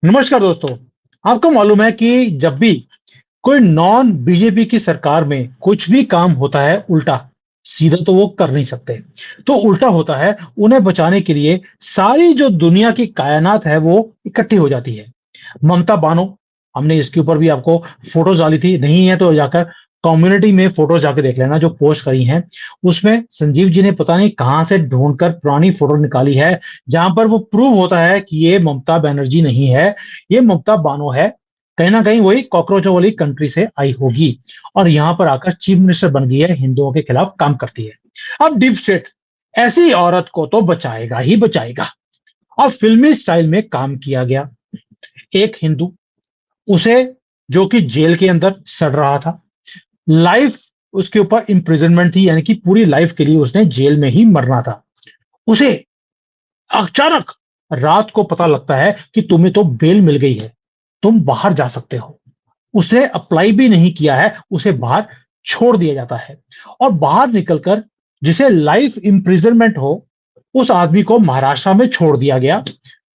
नमस्कार दोस्तों। आपको मालूम है कि जब भी कोई नॉन बीजेपी की सरकार में कुछ भी काम होता है उल्टा, सीधा तो वो कर नहीं सकते। तो उल्टा होता है, उन्हें बचाने के लिए सारी जो दुनिया की कायनात है वो इकट्ठी हो जाती है। ममता बानो, हमने इसके ऊपर भी आपको फोटोज डाली थी, नहीं है तो जाकर कम्युनिटी में फोटोज जाके देख लेना जो पोस्ट करी हैं। उसमें संजीव जी ने पता नहीं कहां से ढूंढकर पुरानी फोटो निकाली है, जहां पर वो प्रूव होता है कि ये ममता बनर्जी नहीं है, ये ममता बानो है। कहीं ना कहीं वही कॉकरोचों वाली कंट्री से आई होगी और यहाँ पर आकर चीफ मिनिस्टर बन गई है, हिंदुओं के खिलाफ काम करती है। अब डीप स्टेट ऐसी औरत को तो बचाएगा ही बचाएगा। और फिल्मी स्टाइल में काम किया गया। एक हिंदू, उसे, जो कि जेल के अंदर सड़ रहा था, लाइफ उसके ऊपर इम्प्रिजनमेंट थी, यानी कि पूरी लाइफ के लिए उसने जेल में ही मरना था। उसे अचानक रात को पता लगता है कि तुम्हें तो बेल मिल गई है, तुम बाहर जा सकते हो। उसने अप्लाई भी नहीं किया है, उसे बाहर छोड़ दिया जाता है। और बाहर निकलकर जिसे लाइफ इम्प्रिजनमेंट हो, उस आदमी को महाराष्ट्र में छोड़ दिया गया।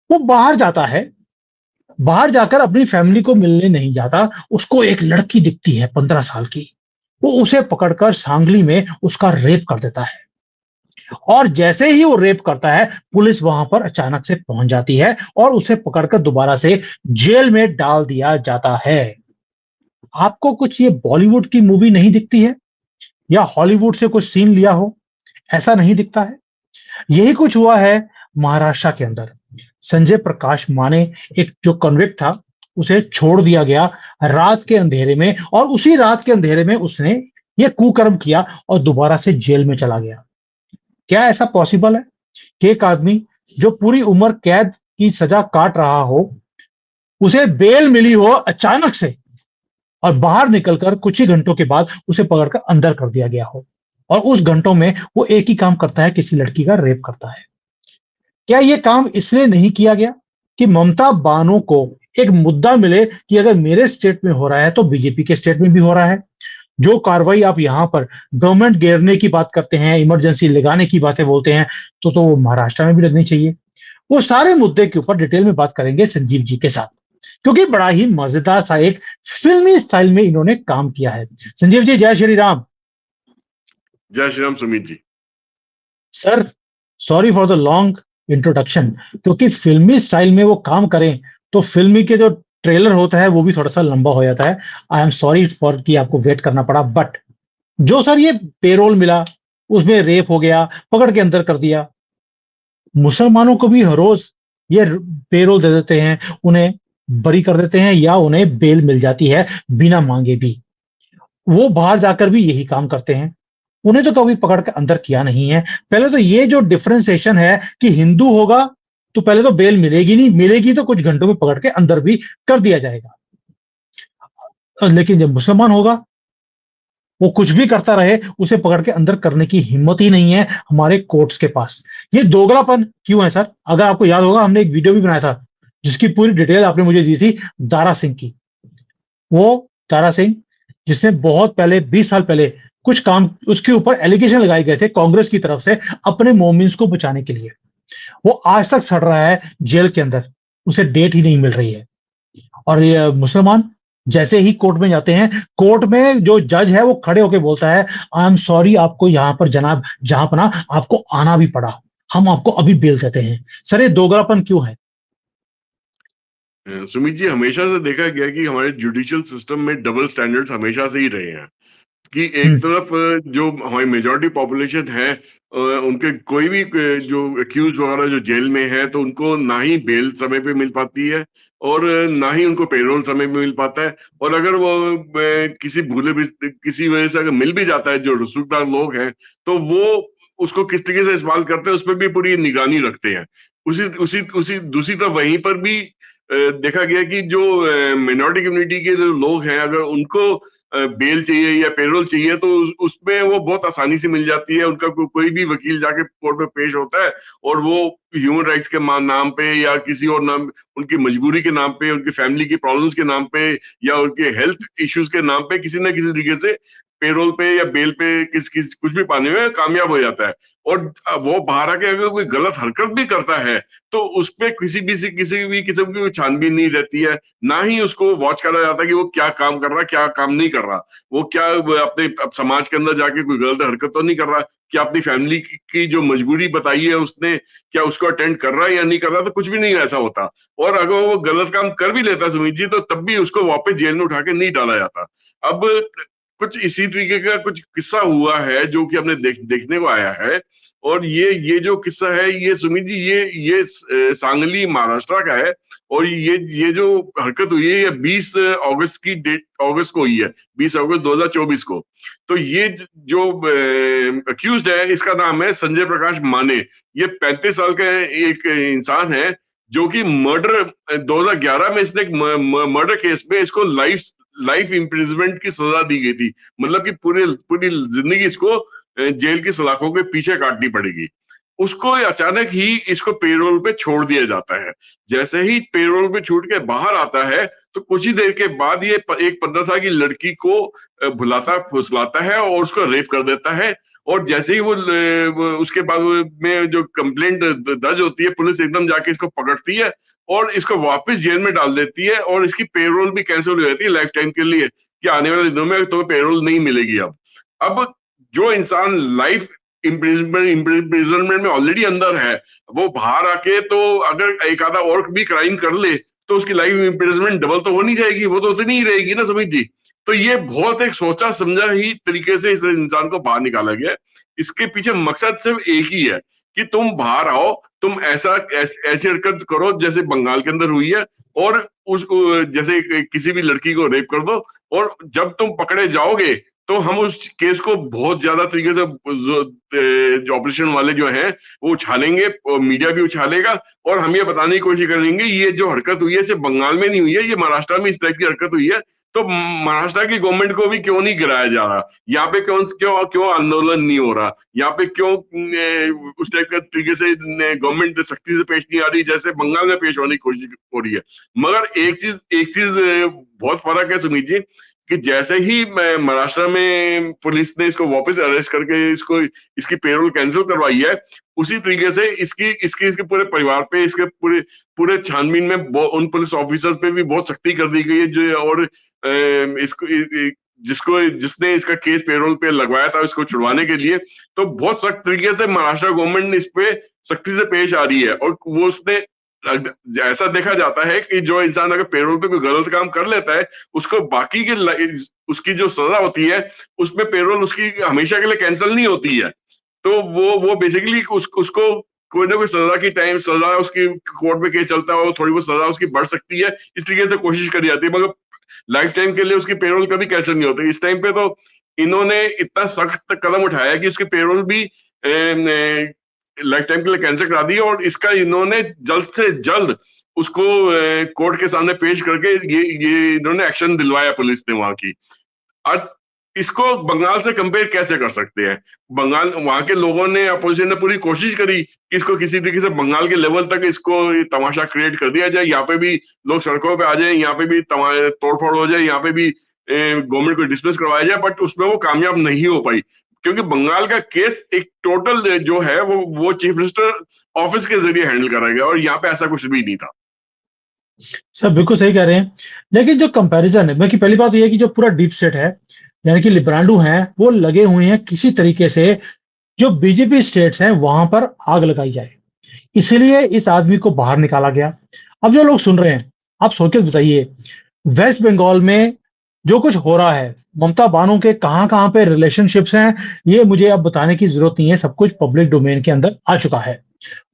वो बाहर जाता है, बाहर जाकर अपनी फैमिली को मिलने नहीं जाता। उसको एक लड़की दिखती है 15 साल की, वो उसे पकड़कर सांगली में उसका रेप कर देता है। और जैसे ही वो रेप करता है, पुलिस वहां पर अचानक से पहुंच जाती है और उसे पकड़कर दोबारा से जेल में डाल दिया जाता है। आपको कुछ ये बॉलीवुड की मूवी नहीं दिखती है, या हॉलीवुड से कुछ सीन लिया हो, ऐसा नहीं दिखता है? यही कुछ हुआ है महाराष्ट्र के अंदर। संजय प्रकाश माने, एक जो कन्विक्ट था, उसे छोड़ दिया गया रात के अंधेरे में, और उसी रात के अंधेरे में उसने ये कुकर्म किया और दोबारा से जेल में चला गया। क्या ऐसा पॉसिबल है कि एक आदमी जो पूरी उम्र कैद की सजा काट रहा हो, उसे बेल मिली हो अचानक से, और बाहर निकलकर कुछ ही घंटों के बाद उसे पकड़कर अंदर कर दिया गया हो, और उस घंटों में वो एक ही काम करता है, किसी लड़की का रेप करता है? क्या ये काम इसलिए नहीं किया गया कि ममता बानो को एक मुद्दा मिले कि अगर मेरे स्टेट में हो रहा है तो बीजेपी के स्टेट में भी हो रहा है? जो कार्रवाई आप यहां पर गवर्नमेंट घेरने की बात करते हैं, इमरजेंसी लगाने की बातें बोलते हैं, तो वो महाराष्ट्र में भी लगनी चाहिए। वो सारे मुद्दे के ऊपर डिटेल में बात करेंगे संजीव जी के साथ, क्योंकि बड़ा ही मजेदार सा एक फिल्मी स्टाइल में इन्होंने काम किया है। संजीव जी, जय श्री राम। जय Shri Ram Sumit ji. Sir, sorry for the long introduction, क्योंकि फिल्मी स्टाइल में वो काम करें तो फिल्मी के जो ट्रेलर होता है वो भी थोड़ा सा लंबा हो जाता है। आई एम सॉरी फॉर कि आपको वेट करना पड़ा, बट जो सर ये पेरोल मिला, उसमें रेप हो गया, पकड़ के अंदर कर दिया। मुसलमानों को भी हर रोज ये पेरोल दे देते हैं, उन्हें बरी कर देते हैं या उन्हें बेल मिल जाती है बिना मांगे भी। वो बाहर जाकर भी यही काम करते हैं, उन्हें तो कभी पकड़ के अंदर किया नहीं है। पहले तो ये जो डिफरेंशिएशन है कि हिंदू होगा तो पहले तो बेल मिलेगी नहीं, मिलेगी तो कुछ घंटों में पकड़ के अंदर भी कर दिया जाएगा। लेकिन जब मुसलमान होगा, वो कुछ भी करता रहे, उसे पकड़ के अंदर करने की हिम्मत ही नहीं है हमारे कोर्ट्स के पास। ये दोगलापन क्यों है सर? अगर आपको याद होगा, हमने एक वीडियो भी बनाया था जिसकी पूरी डिटेल आपने मुझे दी थी, दारा सिंह की। वो दारा सिंह, जिसने बहुत पहले, 20 साल पहले कुछ काम, उसके ऊपर एलिगेशन लगाए गए थे कांग्रेस की तरफ से अपने मोमिन्स को बचाने के लिए, वो आज तक सड़ रहा है जेल के अंदर, उसे डेट ही नहीं मिल रही है। और ये मुसलमान जैसे ही कोर्ट में जाते हैं, कोर्ट में जो जज है वो खड़े होकर बोलता है, आई एम सॉरी, आपको यहाँ पर जनाब जहां पना आपको आना भी पड़ा, हम आपको अभी बेल देते हैं। सर, ये दोगलापन क्यों है? सुमित जी, हमेशा से देखा गया कि हमारे जुडिशियल सिस्टम में डबल स्टैंडर्ड्स हमेशा से ही रहे हैं कि एक हम्म। तरफ जो हमारी मेजॉरिटी पॉपुलेशन है, उनके कोई भी जो एक्यूज वगैरह जो जेल में है, तो उनको ना ही बेल समय पे मिल पाती है और ना ही उनको पेरोल समय पे मिल पाता है। और अगर वो किसी भूले भी, किसी वजह से अगर मिल भी जाता है, जो रसूखदार लोग हैं, तो वो उसको किस तरीके से इस्तेमाल करते हैं उस पर भी पूरी निगरानी रखते हैं। उसी उसी उसी दूसरी तरफ वहीं पर भी देखा गया कि जो मिनॉरिटी कम्युनिटी के जो लोग हैं, अगर उनको बेल चाहिए या पेरोल चाहिए, तो उसमें वो बहुत आसानी से मिल जाती है। उनका कोई भी वकील जाके कोर्ट में पेश होता है और वो ह्यूमन राइट्स के नाम पे या किसी और नाम, उनकी मजबूरी के नाम पे, उनकी फैमिली की प्रॉब्लम्स के नाम पे या उनके हेल्थ इश्यूज के नाम पे किसी ना किसी तरीके से पेरोल पे या बेल पे किस कुछ भी पाने में कामयाब हो जाता है। और वो बाहर आके अगर कोई गलत हरकत भी करता है तो उस पे किसी भी किस्म की छानबीन नहीं रहती है, ना ही उसको वॉच करा जाता कि वो क्या काम कर रहा है, क्या काम नहीं कर रहा, वो क्या वो अपने समाज के अंदर जाके कोई गलत हरकत तो नहीं कर रहा, क्या अपनी फैमिली की जो मजबूरी बताई है उसने क्या उसको अटेंड कर रहा है या नहीं कर रहा, तो कुछ भी नहीं ऐसा होता। और अगर वो गलत काम कर भी लेता सुमित जी, तो तब भी उसको वापस जेल में उठा के नहीं डाला जाता। अब कुछ इसी तरीके का कुछ किस्सा हुआ है जो कि हमने देखने को आया है। और ये जो किस्सा है ये सुमित जी, ये सांगली महाराष्ट्र का है। और ये जो हरकत हुई है ये 20 अगस्त की डेट अगस्त को हुई है, 20 अगस्त 2024 को। तो ये जो अक्यूज्ड है इसका नाम है संजय प्रकाश माने। ये 35 साल का एक इंसान है जो कि मर्डर 2011 में इसने एक मर्डर केस में इसको लाइफ इम्प्रिजमेंट की सजा दी गई थी। मतलब कि पूरी पूरी जिंदगी इसको जेल की सलाखों के पीछे काटनी पड़ेगी। उसको अचानक ही इसको पेरोल पे छोड़ दिया जाता है। जैसे ही पेरोल पे छूट के बाहर आता है तो कुछ ही देर के बाद ये एक 15 साल की लड़की को भुलाता फुसलाता है और उसको रेप कर देता है। और जैसे ही वो उसके बाद में जो कंप्लेंट दर्ज होती है, पुलिस एकदम जाके इसको पकड़ती है और इसको वापस जेल में डाल देती है। और इसकी पेरोल भी कैंसिल हो जाती है लाइफ टाइम के लिए, कि आने वाले दिनों में तो पेरोल नहीं मिलेगी। अब जो इंसान लाइफ इम्प्रिजनमेंट में ऑलरेडी अंदर है, वो बाहर आके तो अगर एक आधा और भी क्राइम कर ले तो उसकी लाइफ इम्प्रिजनमेंट डबल तो हो नहीं जाएगी, वो तो उतनी ही रहेगी ना सुमित जी। तो ये बहुत एक सोचा समझा ही तरीके से इस इंसान को बाहर निकाला गया है। इसके पीछे मकसद सिर्फ एक ही है कि तुम बाहर आओ, तुम ऐसी हरकत करो जैसे बंगाल के अंदर हुई है, और जैसे किसी भी लड़की को रेप कर दो, और जब तुम पकड़े जाओगे तो हम उस केस को बहुत ज्यादा तरीके से जो ऑपरेशन वाले जो हैं वो उछालेंगे, और मीडिया भी उछालेगा, और हम ये बताने की कोशिश करेंगे ये जो हरकत हुई है सिर्फ बंगाल में नहीं हुई है, ये महाराष्ट्र में इस टाइप की हरकत हुई है। तो महाराष्ट्र की गवर्नमेंट को भी क्यों नहीं गिराया जा रहा, यहाँ पे क्यों क्यों क्यों आंदोलन नहीं हो रहा, यहाँ पे क्यों उस टाइप के तरीके से गवर्नमेंट सख्ती से पेश नहीं आ रही जैसे बंगाल में पेश होने की कोशिश हो रही है। मगर एक चीज बहुत फर्क है सुमित जी, कि जैसे ही महाराष्ट्र में पुलिस ने इसको वापस अरेस्ट करके इसको इसकी पेरोल कैंसिल करवाई है, उसी तरीके से इसके पूरे परिवार पे, इसके पूरे पूरे छानबीन में उन पुलिस ऑफिसर पे भी बहुत सख्ती कर दी गई है जो, और जिसने इसका केस पेरोल पे लगवाया था इसको छुड़वाने के लिए, तो बहुत सख्त तरीके से महाराष्ट्र गवर्नमेंट इस पे सख्ती से पेश आ रही है। और वो उसने ऐसा देखा जाता है कि जो इंसान अगर पेरोल पे कोई गलत काम कर लेता है, उसको बाकी के उसकी जो सजा होती है उसमें पेरोल उसकी हमेशा के लिए कैंसिल नहीं होती है। तो वो बेसिकली उसको कोई ना कोई सजा उसकी कोर्ट में केस चलता है और थोड़ी बहुत सजा उसकी बढ़ सकती है, इस तरीके से कोशिश करी जाती है, मगर लाइफ टाइम के लिए उसकी पेरोल कभी कैंसिल नहीं होती। इस टाइम पे तो इन्होंने इतना सख्त कदम उठाया कि उसकी पेरोल भी लाइफ टाइम के लिए कैंसिल करा दी है, और इसका इन्होंने जल्द से जल्द उसको कोर्ट के सामने पेश करके ये इन्होंने एक्शन दिलवाया पुलिस ने वहां की। आज इसको बंगाल से कंपेयर कैसे कर सकते हैं? बंगाल, वहां के लोगों ने, अपोजिशन ने पूरी कोशिश करी कि इसको किसी तरीके से बंगाल के लेवल तक इसको तमाशा क्रिएट कर दिया जाए, यहाँ पे भी लोग सड़कों पे आ जाए, यहाँ पे भी तोड़फोड़ हो जाए, यहाँ पे भी गवर्नमेंट को डिसमिस करवाया जाए, बट उसमें वो कामयाब नहीं हो पाई, क्योंकि बंगाल का केस एक टोटल जो है वो चीफ मिनिस्टर ऑफिस के जरिए हैंडल करा गया, और यहाँ पे ऐसा कुछ भी नहीं था। सर बिल्कुल सही कह रहे हैं, लेकिन जो कंपैरिजन है, बाकी पहली बात यह है कि जो पूरा डीप स्टेट है, यानी कि लिब्रांडो हैं, वो लगे हुए हैं किसी तरीके से जो बीजेपी स्टेट्स हैं वहां पर आग लगाई जाए, इसीलिए इस आदमी को बाहर निकाला गया। अब जो लोग सुन रहे हैं, आप सोच के बताइए, वेस्ट बंगाल में जो कुछ हो रहा है, ममता बानो के कहां कहां पे रिलेशनशिप्स हैं, ये मुझे अब बताने की जरूरत नहीं है, सब कुछ पब्लिक डोमेन के अंदर आ चुका है।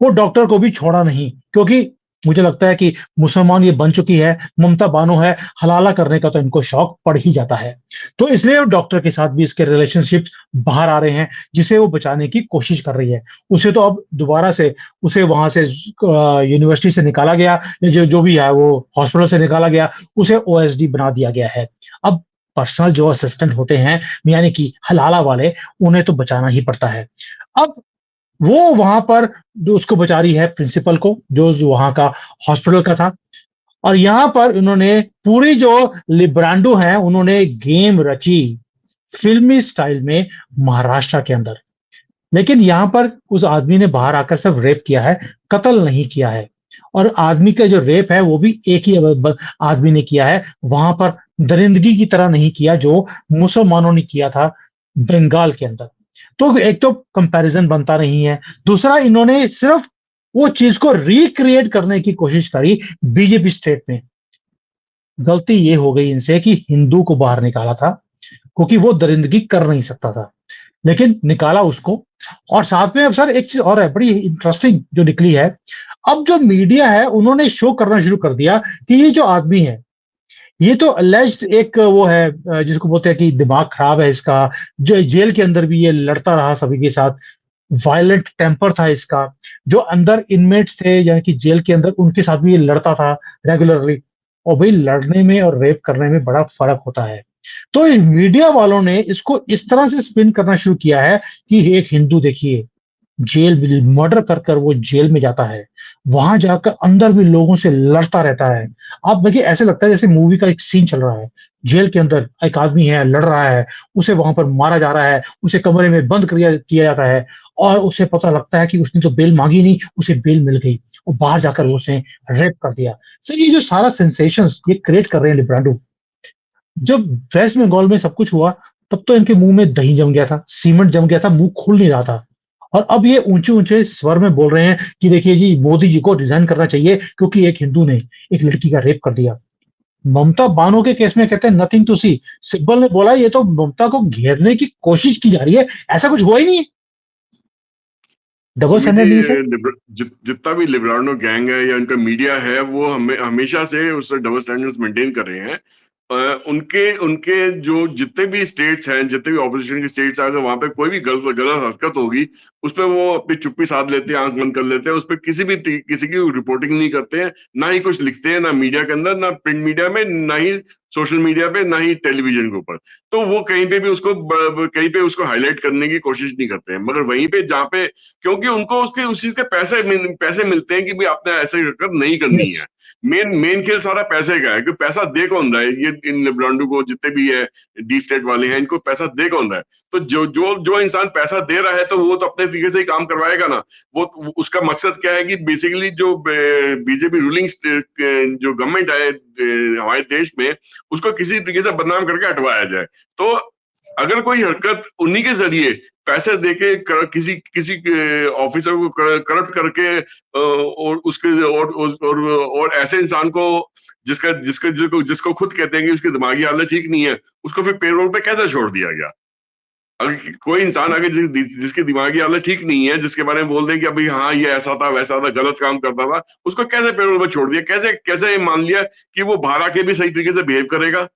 वो डॉक्टर को भी छोड़ा नहीं, क्योंकि मुझे लगता है कि मुसलमान ये बन चुकी है, ममता बानो है, हलाला करने का तो इनको शौक पड़ ही जाता है। तो इसलिए वो डॉक्टर के साथ भी इसके रिलेशनशिप बाहर आ रहे हैं, जिसे वो बचाने की कोशिश कर रही है। उसे तो अब दोबारा से उसे वहां से यूनिवर्सिटी से निकाला गया, जो भी है वो हॉस्पिटल से निकाला गया, उसे ओएसडी बना दिया गया है। अब पर्सनल जो असिस्टेंट होते हैं, यानी कि हलाला वाले, उन्हें तो बचाना ही पड़ता है। अब वो वहां पर जो उसको बचा रही है प्रिंसिपल को, जो वहां का हॉस्पिटल का था, और यहां पर उन्होंने पूरी जो लिब्रांडो है उन्होंने गेम रची, फिल्मी स्टाइल में महाराष्ट्र के अंदर। लेकिन यहाँ पर उस आदमी ने बाहर आकर सिर्फ रेप किया है, कत्ल नहीं किया है। और आदमी का जो रेप है वो भी एक ही आदमी ने किया है, वहां पर दरिंदगी की तरह नहीं किया जो मुसलमानों ने किया था बंगाल के अंदर। तो एक तो कंपैरिजन बनता नहीं है, दूसरा इन्होंने सिर्फ वो चीज को रिक्रिएट करने की कोशिश करी बीजेपी स्टेट में। गलती ये हो गई इनसे कि हिंदू को बाहर निकाला था, क्योंकि वो दरिंदगी कर नहीं सकता था, लेकिन निकाला उसको। और साथ में अब सर एक चीज और है बड़ी इंटरेस्टिंग जो निकली है, अब जो मीडिया है उन्होंने शो करना शुरू कर दिया कि ये जो आदमी है ये तो अलेज्ड एक वो है जिसको बोलते हैं कि दिमाग खराब है इसका, जो जेल के अंदर भी ये लड़ता रहा सभी के साथ, वायलेंट टेम्पर था इसका। जो अंदर इनमेट्स थे यानी कि जेल के अंदर उनके साथ भी ये लड़ता था रेगुलरली। और भाई लड़ने में और रेप करने में बड़ा फर्क होता है। तो मीडिया वालों ने इसको इस तरह से स्पिन करना शुरू किया है कि एक हिंदू देखिए जेल मर्डर कर कर वो जेल में जाता है, वहां जाकर अंदर भी लोगों से लड़ता रहता है। आप देखिए ऐसे लगता है जैसे मूवी का एक सीन चल रहा है, जेल के अंदर एक आदमी है लड़ रहा है, उसे वहां पर मारा जा रहा है, उसे कमरे में बंद किया किया जाता है, और उसे पता लगता है कि उसने तो बेल मांगी नहीं, उसे बेल मिल गई और बाहर जाकर उसने रेप कर दिया। सर ये जो सारा सेंसेशन ये क्रिएट कर रहे हैं लिब्रांडो, जब वेस्ट बंगाल में सब कुछ हुआ तब तो इनके मुंह में दही जम गया था, सीमेंट जम गया था, मुंह खुल नहीं रहा था। और अब ये ऊंचे ऊंचे स्वर में बोल रहे हैं कि देखिए जी मोदी जी को रिजाइन करना चाहिए क्योंकि एक हिंदू ने एक लड़की का रेप कर दिया। ममता बानो के केस में कहते हैं नथिंग टू सी, सिब्बल ने बोला ये तो ममता को घेरने की कोशिश की जा रही है, ऐसा कुछ हुआ ही नहीं है। डबल सुमित जी, स्टैंडर्ड नहीं है सर। जितना भी लिबरानो गैंग है या उनका मीडिया है वो हमेशा से उस डबल स्टैंडर्ड्स मेंटेन कर रहे हैं। उनके उनके जो जितने भी स्टेट्स हैं, जितने भी ऑपोजिशन के स्टेट्स हैं, अगर वहां पे कोई भी गलत गलत हरकत होगी उस पर वो अपनी चुप्पी साध लेते हैं, आंख बंद कर लेते हैं, उस पर किसी की रिपोर्टिंग नहीं करते हैं, ना ही कुछ लिखते हैं, ना मीडिया के अंदर, ना प्रिंट मीडिया में, ना ही सोशल मीडिया पे, ना ही टेलीविजन के ऊपर। तो वो कहीं पे भी उसको कहीं पे उसको हाईलाइट करने की कोशिश नहीं करते हैं। मगर वहीं पे जहाँ पे, क्योंकि उनको उसके उस चीज के पैसे मिलते हैं कि भाई आपने ऐसी हरकत नहीं करनी यस। है। मेन मेन खेल सारा पैसे का है कि पैसा दे कौन रहा है, ये इन लिब्रांडो को जितने भी है डीप स्टेट वाले हैं, इनको पैसा दे कौन रहा है? तो जो जो जो इंसान पैसा दे रहा है तो वो तो अपने तरीके से ही काम करवाएगा ना। वो उसका मकसद क्या है कि बेसिकली जो बीजेपी रूलिंग जो गवर्नमेंट है हमारे देश में, उसको किसी तरीके से बदनाम करके हटवाया जाए। तो अगर कोई हरकत उन्हीं के जरिए पैसे देके किसी किसी ऑफिसर को करप्ट करके और उसके और ऐसे इंसान को जिसका जिसका जिसको जिसको खुद कहते हैं कि उसकी दिमागी हालत ठीक नहीं है, उसको फिर पेरोल पे कैसे छोड़ दिया गया? अगर कोई इंसान अगर जिसकी दिमागी हालत ठीक नहीं है, जिसके बारे में बोल दें कि अभी हाँ ये ऐसा था वैसा था गलत काम करता था, उसको कैसे पेरोल पे छोड़ दिया? कैसे कैसे मान लिया कि वो बाहर आके भी सही तरीके से बिहेव करेगा?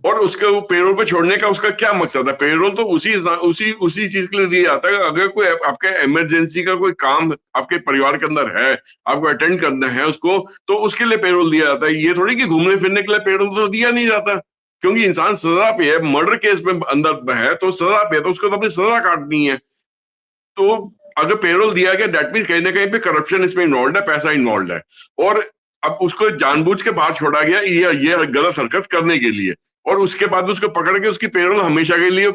और उसके वो पेरोल पे छोड़ने का उसका क्या मकसद है? पेरोल तो उसी उसी चीज के लिए दिया जाता है। अगर कोई आपके इमरजेंसी का कोई काम आपके परिवार के अंदर है, आपको अटेंड करना है उसको, तो उसके लिए पेरोल दिया जाता है। ये थोड़ी कि घूमने फिरने के लिए पेरोल तो दिया नहीं जाता, क्योंकि इंसान सजा पे है, मर्डर केस में अंदर है तो सजा पे है, तो उसको तो अपनी सजा काटनी है। तो अगर पेरोल दिया गया दैट मीन्स कहीं ना कहीं पे करप्शन इसमें इन्वॉल्व है, पैसा इन्वॉल्व है। और अब उसको जानबूझ के बाहर छोड़ा गया ये गलत हरकत करने के लिए, और उसके बाद उसको पकड़ के उसकी पेरोल हमेशा के लिए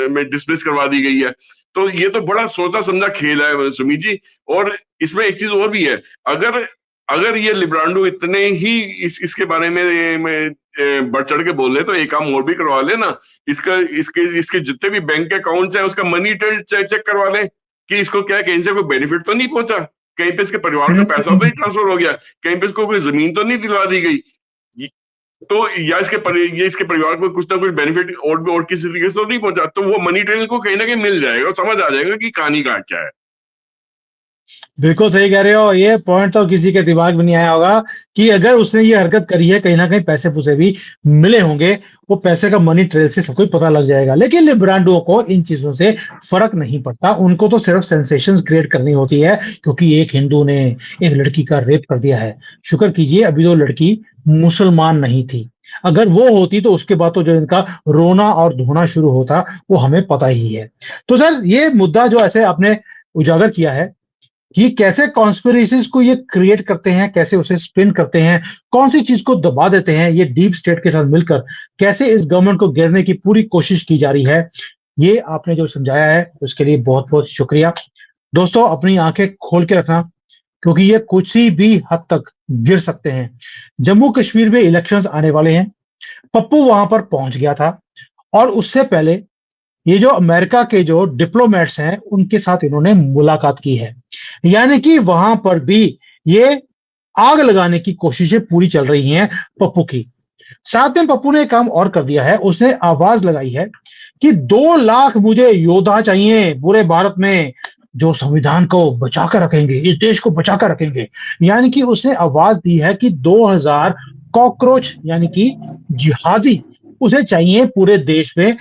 में डिसमिस करवा दी गई है। तो ये तो बड़ा सोचा समझा खेल है सुमित जी। और इसमें एक चीज और भी है, अगर अगर ये लिब्रांडो इतने ही इसके बारे में बढ़ चढ़ के बोल रहे तो एक काम और भी करवा ले ना। इसका इसके इसके जितने भी बैंक अकाउंट्स हैं उसका मनी ट्रेल चेक करवा ले कि इसको क्या है, कहीं से कोई बेनिफिट तो नहीं पहुंचा, कहीं पे इसके परिवार का पैसा तो नहीं ट्रांसफर हो गया, कहीं पे इसको कोई जमीन तो नहीं दिलवा दी गई, तो या ये इसके परिवार को कुछ ना कुछ बेनिफिट और किसी तरीके से तो नहीं पहुंचा। तो वो मनी ट्रेल को कहीं ना कहीं मिल जाएगा और समझ आ जाएगा कि कहानी का क्या है। बिल्कुल सही कह रहे हो, ये पॉइंट तो किसी के दिमाग में नहीं आया होगा कि अगर उसने ये हरकत करी है कहीं ना कहीं पैसे पूसे भी मिले होंगे, वो पैसे का मनी ट्रेल से सबको पता लग जाएगा। लेकिन लिब्रांडो को इन चीजों से फर्क नहीं पड़ता, उनको तो सिर्फ सेंसेशंस क्रिएट करनी होती है क्योंकि एक हिंदू ने एक लड़की का रेप कर दिया है। शुक्र कीजिए अभी तो लड़की मुसलमान नहीं थी, अगर वो होती तो उसके बाद तो जो इनका रोना और धोना शुरू होता वो हमें पता ही है। तो सर ये मुद्दा जो ऐसे आपने उजागर किया है, कि कैसे कॉन्स्पिरेसीज को ये क्रिएट करते हैं, कैसे उसे स्पिन करते हैं, कौन सी चीज को दबा देते हैं, ये डीप स्टेट के साथ मिलकर कैसे इस गवर्नमेंट को गिरने की पूरी कोशिश की जा रही है। ये आपने जो समझाया है उसके लिए बहुत बहुत शुक्रिया। दोस्तों, अपनी आंखें खोल के रखना, क्योंकि ये कुछ ही भी हद तक गिर सकते हैं। जम्मू कश्मीर में इलेक्शंस आने वाले हैं। पप्पू वहां पर पहुंच गया था, और उससे पहले ये जो अमेरिका के जो डिप्लोमेट्स हैं उनके साथ इन्होंने मुलाकात की है। यानी कि वहां पर भी ये आग लगाने की कोशिशें पूरी चल रही हैं पप्पू की। साथ में पप्पू ने एक काम और कर दिया है, उसने आवाज लगाई है कि 2 लाख मुझे योद्धा चाहिए पूरे भारत में, जो संविधान को बचा कर रखेंगे, इस देश को बचा कर रखेंगे। यानी कि उसने आवाज दी है कि 2000 कॉकरोच यानी कि जिहादी उसे चाहिए पूरे देश में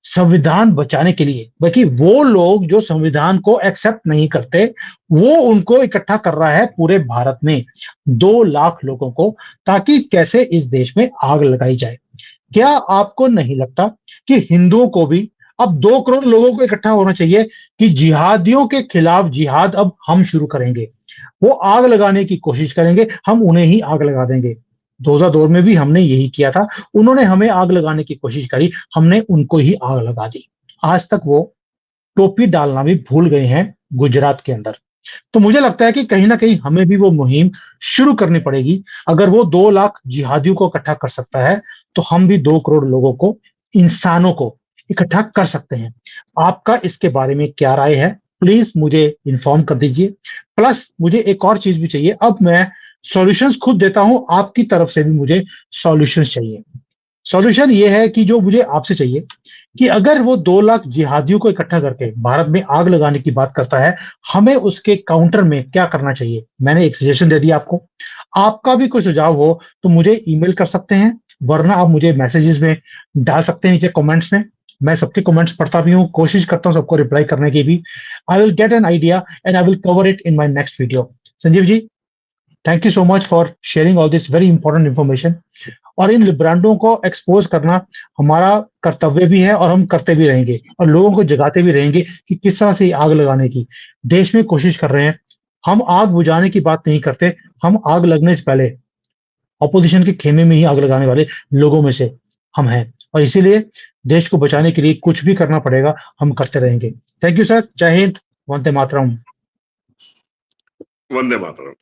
संविधान बचाने के लिए। बाकी वो लोग जो संविधान को एक्सेप्ट नहीं करते, वो उनको इकट्ठा कर रहा है पूरे भारत में, 2 लाख लोगों को, ताकि कैसे इस देश में आग लगाई जाए। क्या आपको नहीं लगता कि हिंदुओं को भी अब 2 करोड़ लोगों को इकट्ठा होना चाहिए कि जिहादियों के खिलाफ जिहाद अब हम शुरू करेंगे। वो आग लगाने की कोशिश करेंगे, हम उन्हें ही आग लगा देंगे। 2002 में भी हमने यही किया था, उन्होंने हमें आग लगाने की कोशिश करी, हमने उनको ही आग लगा दी। आज तक वो टोपी डालना भी भूल गए हैं गुजरात के अंदर। तो मुझे लगता है कि कहीं ना कहीं हमें भी वो मुहिम शुरू करनी पड़ेगी। अगर वो 2 लाख जिहादियों को इकट्ठा कर सकता है, तो हम भी 2 करोड़ लोगों को, इंसानों को इकट्ठा कर सकते हैं। आपका इसके बारे में क्या राय है, प्लीज मुझे इन्फॉर्म कर दीजिए। प्लस मुझे एक और चीज भी चाहिए, अब मैं सॉल्यूशंस खुद देता हूं, आपकी तरफ से भी मुझे सॉल्यूशंस चाहिए। सॉल्यूशन ये है कि जो मुझे आपसे चाहिए कि अगर वो 2 लाख जिहादियों को इकट्ठा करके भारत में आग लगाने की बात करता है, हमें उसके काउंटर में क्या करना चाहिए। मैंने एक सजेशन दे दिया आपको। आपका भी कोई सुझाव हो तो मुझे ईमेल कर सकते हैं, वरना आप मुझे मैसेजेस में डाल सकते हैं नीचे कमेंट्स में। मैं सबके कमेंट्स पढ़ता भी हूँ, कोशिश करता हूँ सबको रिप्लाई करने की भी। I will get an idea and I will cover it in my next video. Sanjeev ji, thank you so much for sharing all this very important information. और इन ब्रांडों को एक्सपोज करना हमारा कर्तव्य भी है, और हम करते भी रहेंगे, और लोगों को जगाते भी रहेंगे कि किस तरह से आग लगाने की देश में कोशिश कर रहे हैं। हम आग बुझाने की बात नहीं करते, हम आग लगने से पहले ऑपोजिशन के खेमे में ही आग लगाने वाले लोगों में से हम हैं, और इसीलिए देश को बचाने के लिए कुछ भी करना पड़ेगा, हम करते रहेंगे। थैंक यू सर, जय हिंद, वंदे मातरम। वंदे मातरम।